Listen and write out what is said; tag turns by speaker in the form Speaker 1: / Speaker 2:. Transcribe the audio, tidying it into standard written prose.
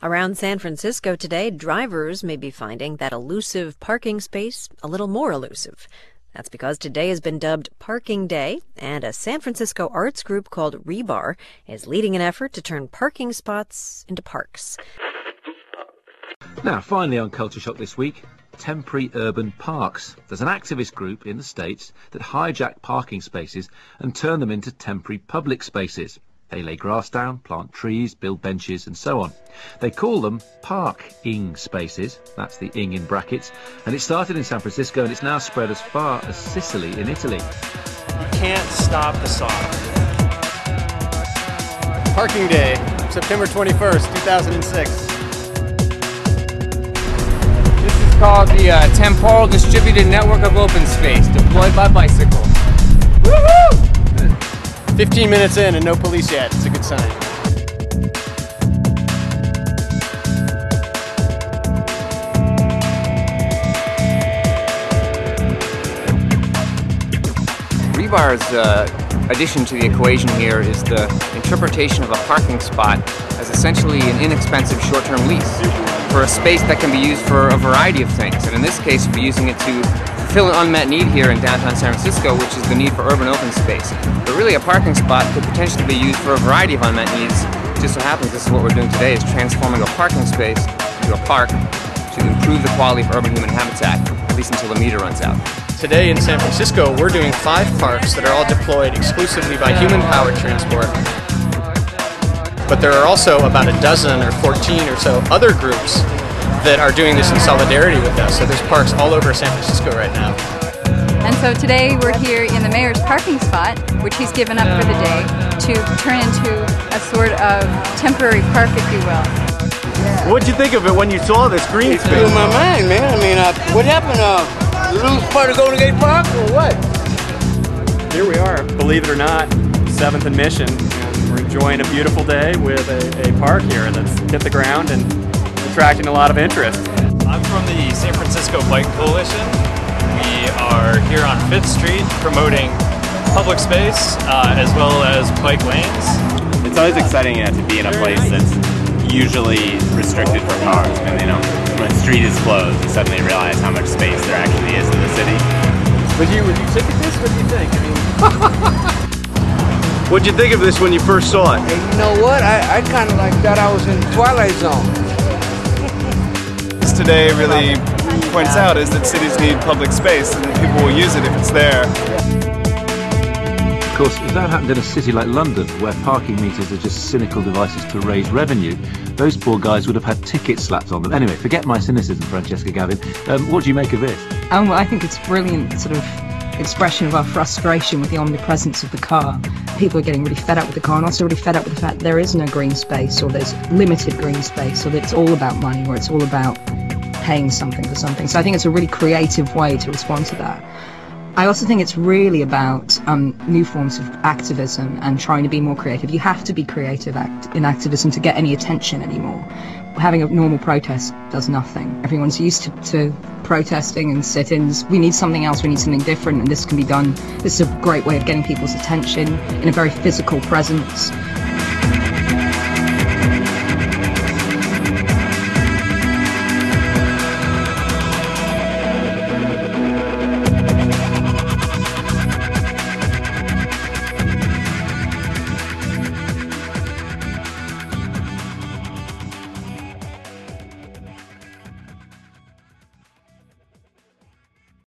Speaker 1: Around San Francisco today, drivers may be finding that elusive parking space a little more elusive. That's because today has been dubbed Parking Day, and a San Francisco arts group called Rebar is leading an effort to turn parking spots into parks.
Speaker 2: Now, finally on Culture Shock this week, temporary urban parks. There's an activist group in the States that hijack parking spaces and turn them into temporary public spaces. They lay grass down, plant trees, build benches and so on. They call them park-ing spaces, that's the ing in brackets, and it started in San Francisco and it's now spread as far as Sicily in Italy.
Speaker 3: You can't stop the song.
Speaker 4: Parking Day, September 21st, 2006.
Speaker 5: This is called the Temporal Distributed Network of Open Space, deployed by bicycle. Woohoo!
Speaker 4: 15 minutes in and no police yet. It's a good sign.
Speaker 5: Rebar's addition to the equation here is the interpretation of a parking spot as essentially an inexpensive short-term lease for a space that can be used for a variety of things. And in this case, we're using it to fulfill an unmet need here in downtown San Francisco, which is the need for urban open space. But really, a parking spot could potentially be used for a variety of unmet needs. It just so happens this is what we're doing today, is transforming a parking space into a park to improve the quality of urban human habitat, at least until the meter runs out.
Speaker 4: Today in San Francisco, we're doing 5 parks that are all deployed exclusively by human-powered transport. But there are also about a dozen or 14 or so other groups that are doing this in solidarity with us. So there's parks all over San Francisco right now.
Speaker 6: And so today we're here in the mayor's parking spot, which he's given up for the day, to turn into a sort of temporary park, if you will.
Speaker 4: What'd you think of it when you saw this green space?
Speaker 7: It blew my mind, man. I mean, what happened? Lose part of Golden Gate Park or what?
Speaker 8: Here we are, believe it or not, 7th and Mission. We're enjoying a beautiful day with a park here that's hit the ground and attracting a lot of interest.
Speaker 3: I'm from the San Francisco Bike Coalition. We are here on 5th Street promoting public space as well as bike lanes.
Speaker 9: It's always exciting to be in a place that's usually restricted for cars, and when the street is closed, you suddenly realize how much space there actually is in the city.
Speaker 4: Would you ticket this? What do you think? What'd you think of this when you first saw it?
Speaker 7: Hey, you know what? I kind of like thought I was in the Twilight Zone.
Speaker 10: This today really points out is that cities need public space and people will use it if it's there.
Speaker 2: Of course, if that happened in a city like London, where parking meters are just cynical devices to raise revenue, those poor guys would have had tickets slapped on them. Anyway, forget my cynicism, Francesca Gavin. What do you make of this?
Speaker 11: Well, I think it's a brilliant sort of expression of our frustration with the omnipresence of the car. People are getting really fed up with the car, and also really fed up with the fact there is no green space, or there's limited green space, or that it's all about money, or it's all about paying something for something. So I think it's a really creative way to respond to that. I also think it's really about new forms of activism and trying to be more creative. You have to be creative in activism to get any attention anymore. Having a normal protest does nothing. Everyone's used to protesting and sit-ins. We need something else, we need something different, and this can be done. This is a great way of getting people's attention in a very physical presence,